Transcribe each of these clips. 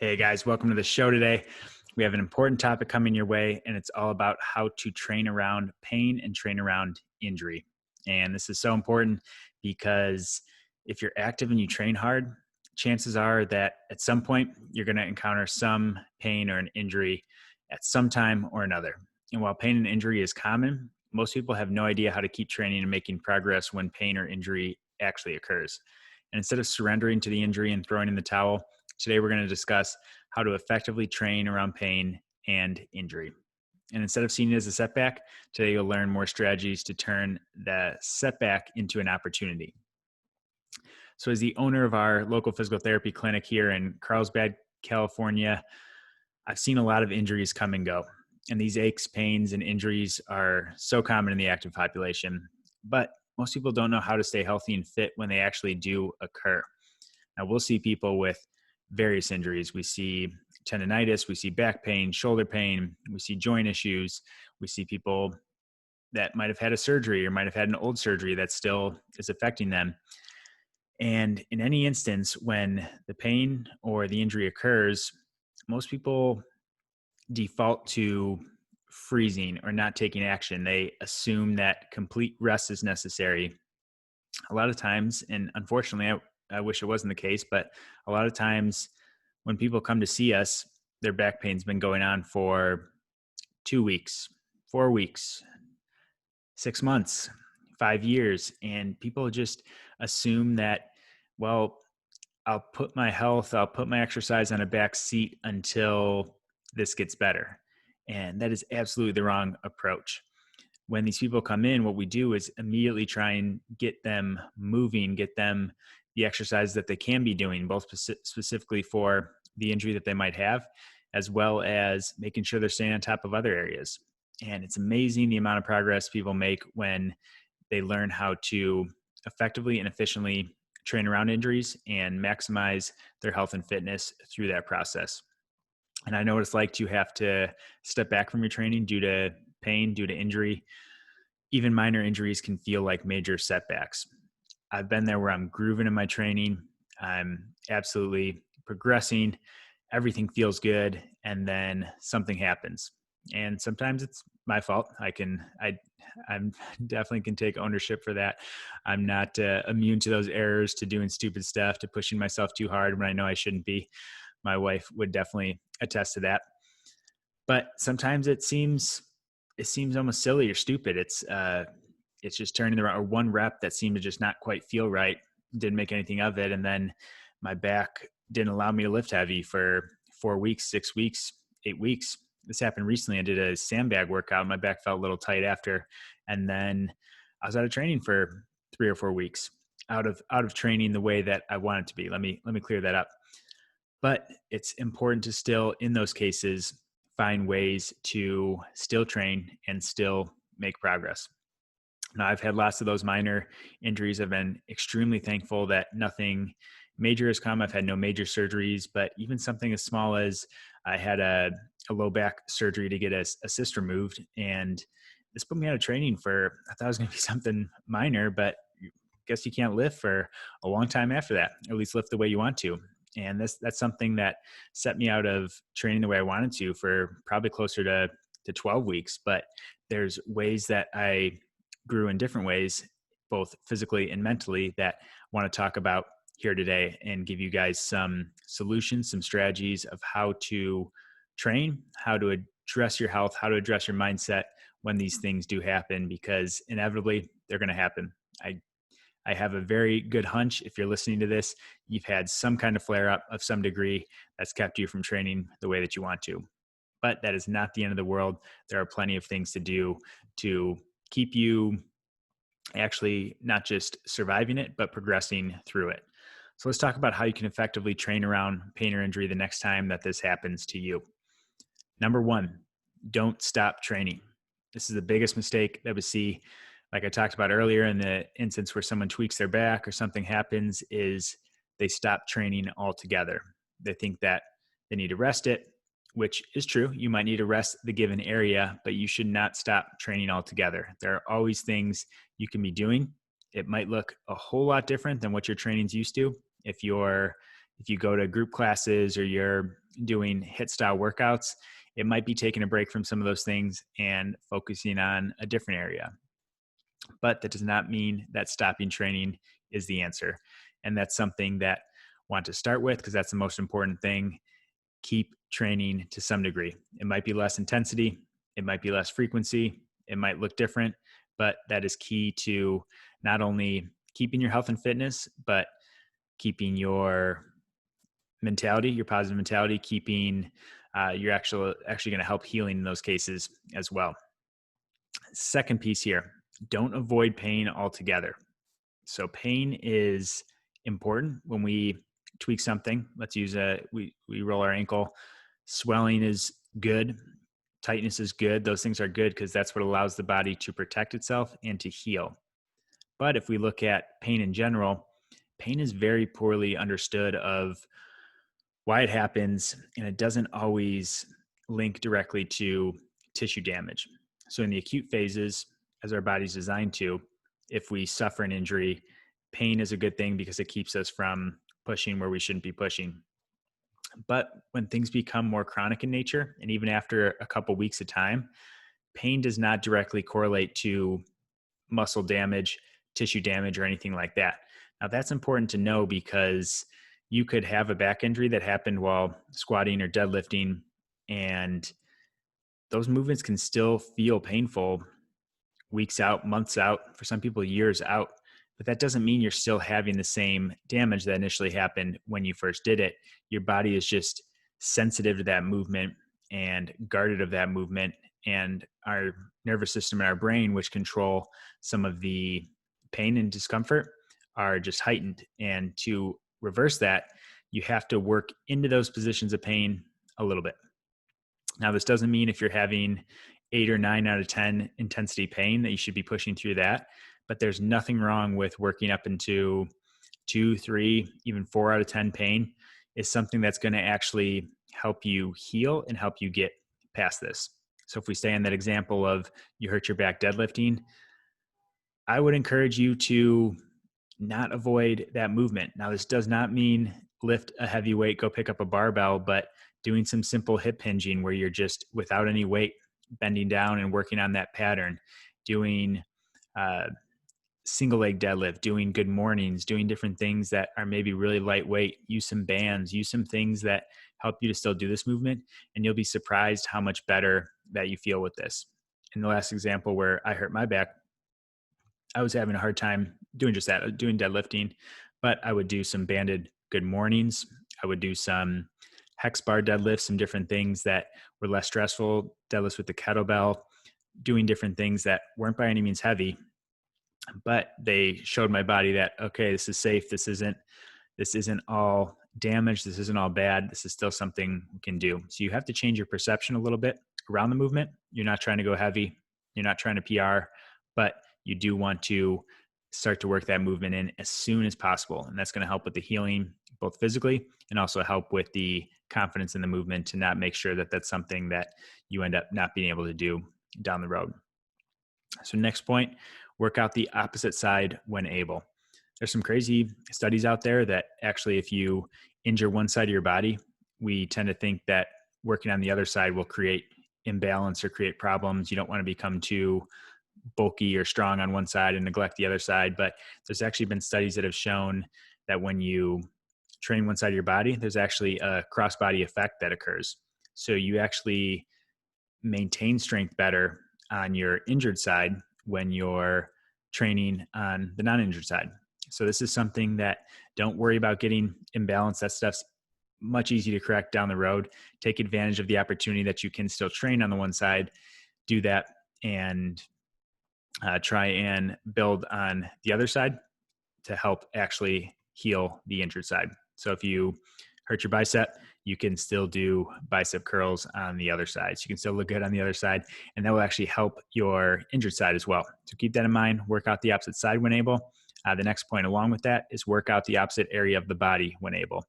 Hey guys, welcome to the show today. We have an important topic coming your way, and it's all about how to train around pain and train around injury. And this is so important because if you're active and you train hard, chances are that at some point you're going to encounter some pain or an injury at some time or another. And while pain and injury is common, most people have no idea how to keep training and making progress when pain or injury actually occurs. And instead of surrendering to the injury and throwing in the towel, today we're going to discuss how to effectively train around pain and injury. And instead of seeing it as a setback, today you'll learn more strategies to turn the setback into an opportunity. So as the owner of our local physical therapy clinic here in Carlsbad, California, I've seen a lot of injuries come and go. And these aches, pains, and injuries are so common in the active population. But most people don't know how to stay healthy and fit when they actually do occur. Now, we'll see people with various injuries. We see tendonitis, we see back pain, shoulder pain, we see joint issues. We see people that might have had a surgery or might have had an old surgery that still is affecting them. And in any instance, when the pain or the injury occurs, most people default to freezing or not taking action. They assume that complete rest is necessary. A lot of times, and unfortunately, I wish it wasn't the case, but a lot of times when people come to see us, their back pain's been going on for 2 weeks, 4 weeks, 6 months, 5 years. And people just assume that, well, I'll put my exercise on a back seat until this gets better. And that is absolutely the wrong approach. When these people come in, what we do is immediately try and get them moving, get them the exercise that they can be doing, both specifically for the injury that they might have, as well as making sure they're staying on top of other areas. And it's amazing the amount of progress people make when they learn how to effectively and efficiently train around injuries and maximize their health and fitness through that process. And I know what it's like to have to step back from your training due to pain, due to injury. Even minor injuries can feel like major setbacks. I've been there where I'm grooving in my training. I'm absolutely progressing. Everything feels good. And then something happens. And sometimes it's my fault. I'm definitely can take ownership for that. I'm not immune to those errors, to doing stupid stuff, to pushing myself too hard when I know I shouldn't be. My wife would definitely attest to that. But sometimes it seems almost silly or stupid. It's just turning the or one rep that seemed to just not quite feel right. Didn't make anything of it. And then my back didn't allow me to lift heavy for 4 weeks, 6 weeks, 8 weeks. This happened recently. I did a sandbag workout. My back felt a little tight after. And then I was out of training for 3 or 4 weeks, out of training the way that I wanted to be. Let me clear that up. But it's important to still, in those cases, find ways to still train and still make progress. Now, I've had lots of those minor injuries. I've been extremely thankful that nothing major has come. I've had no major surgeries, but even something as small as I had a low back surgery to get a cyst removed. And this put me out of training for, I thought it was going to be something minor, but I guess you can't lift for a long time after that, or at least lift the way you want to. And that's something that set me out of training the way I wanted to for probably closer to 12 weeks. But there's ways that I grew in different ways, both physically and mentally, that I want to talk about here today and give you guys some solutions, some strategies of how to train, how to address your health, how to address your mindset when these things do happen, because inevitably they're going to happen. I have a very good hunch, if you're listening to this, you've had some kind of flare up of some degree that's kept you from training the way that you want to. But that is not the end of the world. There are plenty of things to do to keep you actually not just surviving it, but progressing through it. So let's talk about how you can effectively train around pain or injury the next time that this happens to you. Number one, don't stop training. This is the biggest mistake that we see. Like I talked about earlier, in the instance where someone tweaks their back or something happens, is they stop training altogether. They think that they need to rest it, which is true. You might need to rest the given area, but you should not stop training altogether. There are always things you can be doing. It might look a whole lot different than what your training's used to. If you go to group classes or you're doing HIIT style workouts, it might be taking a break from some of those things and focusing on a different area. But that does not mean that stopping training is the answer. And that's something that I want to start with because that's the most important thing. Keep training to some degree. It might be less intensity, it might be less frequency, it might look different, but that is key to not only keeping your health and fitness, but keeping your mentality, your positive mentality, keeping you're actually going to help healing in those cases as well. Second piece here, don't avoid pain altogether. So pain is important when we tweak something. Let's use we roll our ankle. Swelling is good. Tightness is good. Those things are good because that's what allows the body to protect itself and to heal. But if we look at pain in general, pain is very poorly understood of why it happens, and it doesn't always link directly to tissue damage. So in the acute phases, as our body's designed to, if we suffer an injury, pain is a good thing because it keeps us from pushing where we shouldn't be pushing. But when things become more chronic in nature, and even after a couple weeks of time, pain does not directly correlate to muscle damage, tissue damage, or anything like that. Now, that's important to know because you could have a back injury that happened while squatting or deadlifting, and those movements can still feel painful weeks out, months out, for some people, years out. But that doesn't mean you're still having the same damage that initially happened when you first did it. Your body is just sensitive to that movement and guarded of that movement. And our nervous system and our brain, which control some of the pain and discomfort, are just heightened. And to reverse that, you have to work into those positions of pain a little bit. Now, this doesn't mean if you're having 8 or 9 out of 10 intensity pain that you should be pushing through that, but there's nothing wrong with working up into 2, 3, even 4 out of 10 pain is something that's going to actually help you heal and help you get past this. So if we stay on that example of you hurt your back deadlifting, I would encourage you to not avoid that movement. Now, this does not mean lift a heavy weight, go pick up a barbell, but doing some simple hip hinging where you're just without any weight, bending down and working on that pattern, doing single leg deadlift, doing good mornings, doing different things that are maybe really lightweight, use some bands, use some things that help you to still do this movement. And you'll be surprised how much better that you feel with this. In the last example where I hurt my back, I was having a hard time doing just that, doing deadlifting, but I would do some banded good mornings. I would do some hex bar deadlifts, some different things that were less stressful, deadlifts with the kettlebell, doing different things that weren't by any means heavy, but they showed my body that, okay, this is safe. This isn't all damage. This isn't all bad. This is still something we can do. So you have to change your perception a little bit around the movement. You're not trying to go heavy. You're not trying to PR, but you do want to start to work that movement in as soon as possible. And that's going to help with the healing, both physically and also help with the confidence in the movement to not make sure that that's something that you end up not being able to do down the road. So next point, work out the opposite side when able. There's some crazy studies out there that actually if you injure one side of your body, we tend to think that working on the other side will create imbalance or create problems. You don't want to become too bulky or strong on one side and neglect the other side. But there's actually been studies that have shown that when you train one side of your body, there's actually a cross-body effect that occurs. So you actually maintain strength better on your injured side when you're training on the non-injured side. So this is something that don't worry about getting imbalanced. That stuff's much easier to correct down the road. Take advantage of the opportunity that you can still train on the one side, do that, and try and build on the other side to help actually heal the injured side. So if you hurt your bicep, you can still do bicep curls on the other side. So you can still look good on the other side, and that will actually help your injured side as well. So keep that in mind, work out the opposite side when able. The next point along with that is work out the opposite area of the body when able.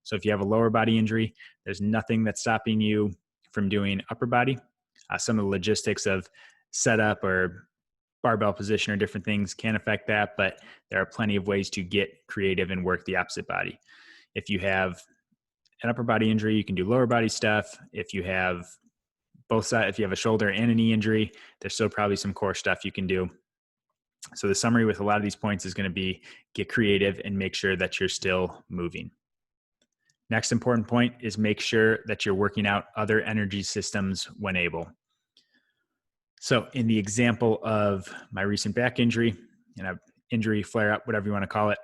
So if you have a lower body injury, there's nothing that's stopping you from doing upper body. Some of the logistics of setup or barbell position or different things can affect that, but there are plenty of ways to get creative and work the opposite body. If you have an upper body injury, you can do lower body stuff. If you have both sides, if you have a shoulder and a knee injury, there's still probably some core stuff you can do. So the summary with a lot of these points is going to be get creative and make sure that you're still moving. Next important point is make sure that you're working out other energy systems when able. So in the example of my recent back injury, injury, flare up, whatever you want to call it,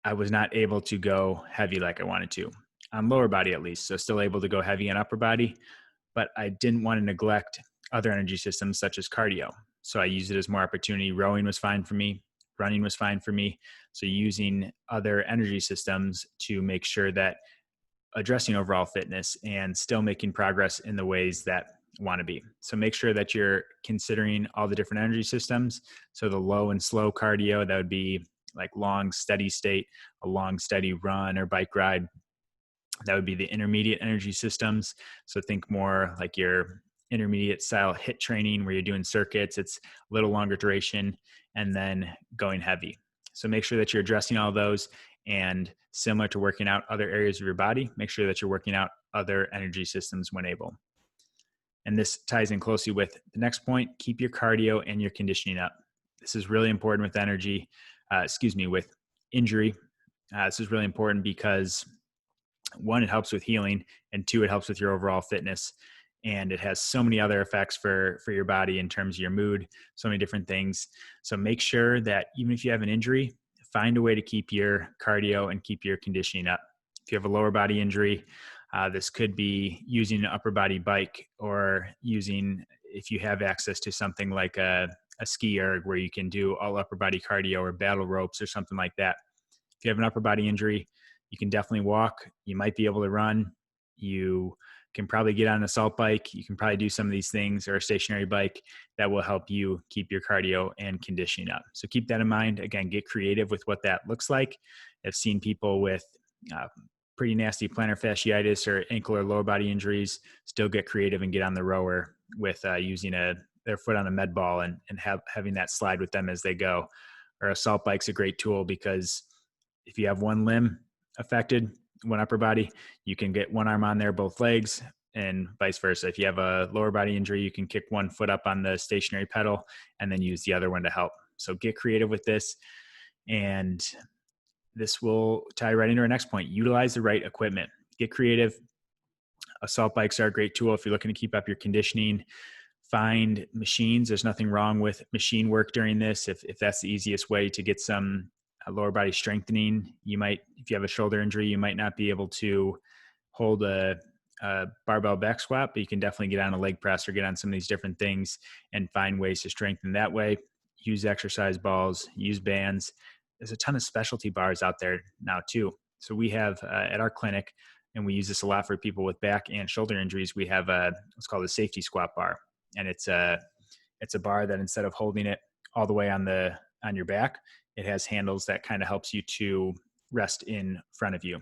I was not able to go heavy like I wanted to on lower body at least. So still able to go heavy on upper body, but I didn't want to neglect other energy systems such as cardio. So I used it as more opportunity. Rowing was fine for me. Running was fine for me. So using other energy systems to make sure that addressing overall fitness and still making progress in the ways that want to be. So make sure that you're considering all the different energy systems. So the low and slow cardio, that would be like long, steady state, a long, steady run or bike ride. That would be the intermediate energy systems. So think more like your intermediate style HIIT training where you're doing circuits. It's a little longer duration and then going heavy. So make sure that you're addressing all those, and similar to working out other areas of your body, make sure that you're working out other energy systems when able. And this ties in closely with the next point, keep your cardio and your conditioning up. This is really important with with injury. This is really important because one, it helps with healing, and two, it helps with your overall fitness. And it has so many other effects for your body in terms of your mood, so many different things. So make sure that even if you have an injury, find a way to keep your cardio and keep your conditioning up. If you have a lower body injury, this could be using an upper body bike, or using, if you have access to something like a ski erg where you can do all upper body cardio, or battle ropes or something like that. If you have an upper body injury, you can definitely walk. You might be able to run. You can probably get on an assault bike. You can probably do some of these things, or a stationary bike that will help you keep your cardio and conditioning up. So keep that in mind. Again, get creative with what that looks like. I've seen people with pretty nasty plantar fasciitis or ankle or lower body injuries still get creative and get on the rower with using their foot on a med ball and having that slide with them as they go. Or assault bike's a great tool, because if you have one limb affected, one upper body, you can get one arm on there, both legs, and vice versa. If you have a lower body injury, you can kick one foot up on the stationary pedal and then use the other one to help. So get creative with this. And this will tie right into our next point. Utilize the right equipment. Get creative. Assault bikes are a great tool if you're looking to keep up your conditioning. Find machines. There's nothing wrong with machine work during this. If that's the easiest way to get some lower body strengthening, you might, if you have a shoulder injury, you might not be able to hold a barbell back squat, but you can definitely get on a leg press or get on some of these different things and find ways to strengthen that way. Use exercise balls, use bands. There's a ton of specialty bars out there now too. So we have at our clinic, and we use this a lot for people with back and shoulder injuries, we have what's called a safety squat bar. And it's a bar that, instead of holding it all the way on your back, it has handles that kind of helps you to rest in front of you.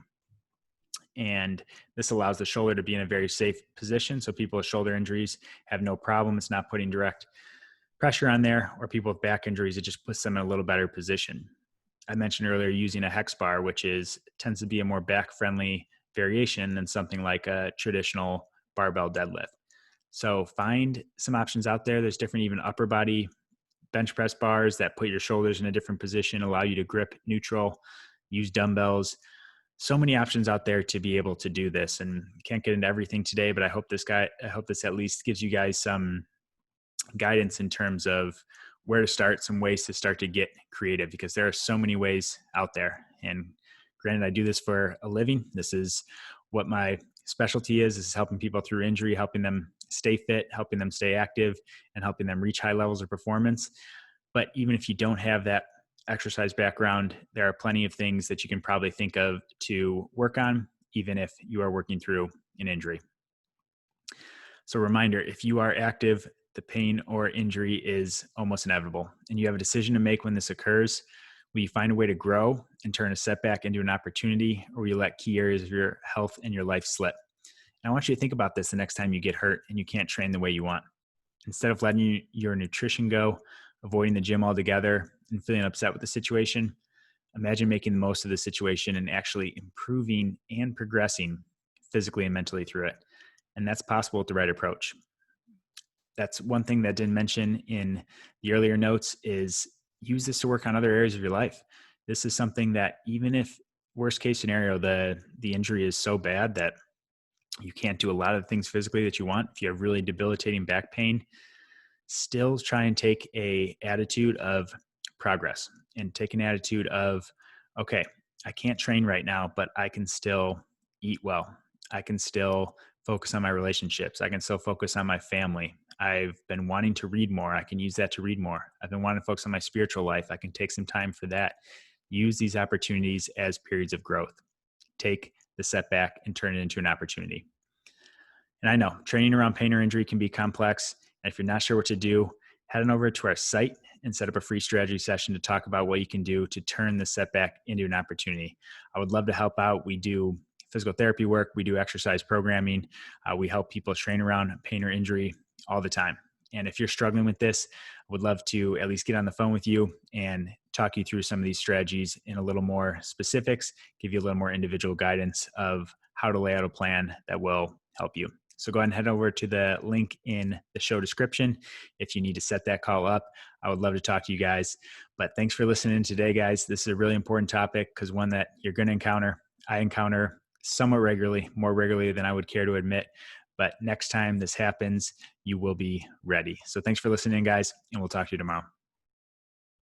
And this allows the shoulder to be in a very safe position. So people with shoulder injuries have no problem. It's not putting direct pressure on there. Or people with back injuries, it just puts them in a little better position. I mentioned earlier using a hex bar, which tends to be a more back friendly variation than something like a traditional barbell deadlift. So find some options out there. There's different even upper body bench press bars that put your shoulders in a different position, allow you to grip neutral, use dumbbells. So many options out there to be able to do this. And can't get into everything today, but I hope this at least gives you guys some guidance in terms of where to start, some ways to start to get creative, because there are so many ways out there. And granted, I do this for a living. This is what my specialty is. This is helping people through injury, helping them stay fit, helping them stay active, and helping them reach high levels of performance. But even if you don't have that exercise background, there are plenty of things that you can probably think of to work on, even if you are working through an injury. So reminder, if you are active, the pain or injury is almost inevitable, and you have a decision to make when this occurs. Will you find a way to grow and turn a setback into an opportunity, or will you let key areas of your health and your life slip? And I want you to think about this the next time you get hurt and you can't train the way you want. Instead of letting your nutrition go, avoiding the gym altogether, and feeling upset with the situation, Imagine making the most of the situation and actually improving and progressing physically and mentally through it. And that's possible with the right approach. That's one thing that I didn't mention in the earlier notes is use this to work on other areas of your life. This is something that even if worst case scenario, the injury is so bad that you can't do a lot of the things physically that you want. If you have really debilitating back pain, still try and take a attitude of progress and take an attitude of, okay, I can't train right now, but I can still eat well. I can still focus on my relationships. I can still focus on my family. I've been wanting to read more. I can use that to read more. I've been wanting to focus on my spiritual life. I can take some time for that. Use these opportunities as periods of growth. Take the setback and turn it into an opportunity. And I know training around pain or injury can be complex. And if you're not sure what to do, head on over to our site and set up a free strategy session to talk about what you can do to turn the setback into an opportunity. I would love to help out. We do physical therapy work. We do exercise programming. We help people train around pain or injury all the time. And if you're struggling with this, I would love to at least get on the phone with you and talk you through some of these strategies in a little more specifics, give you a little more individual guidance of how to lay out a plan that will help you. So go ahead and head over to the link in the show description if you need to set that call up. I would love to talk to you guys. But thanks for listening today, guys. This is a really important topic because one that you're going to encounter. I encounter somewhat regularly, more regularly than I would care to admit. But next time this happens, you will be ready. So thanks for listening, guys, and we'll talk to you tomorrow.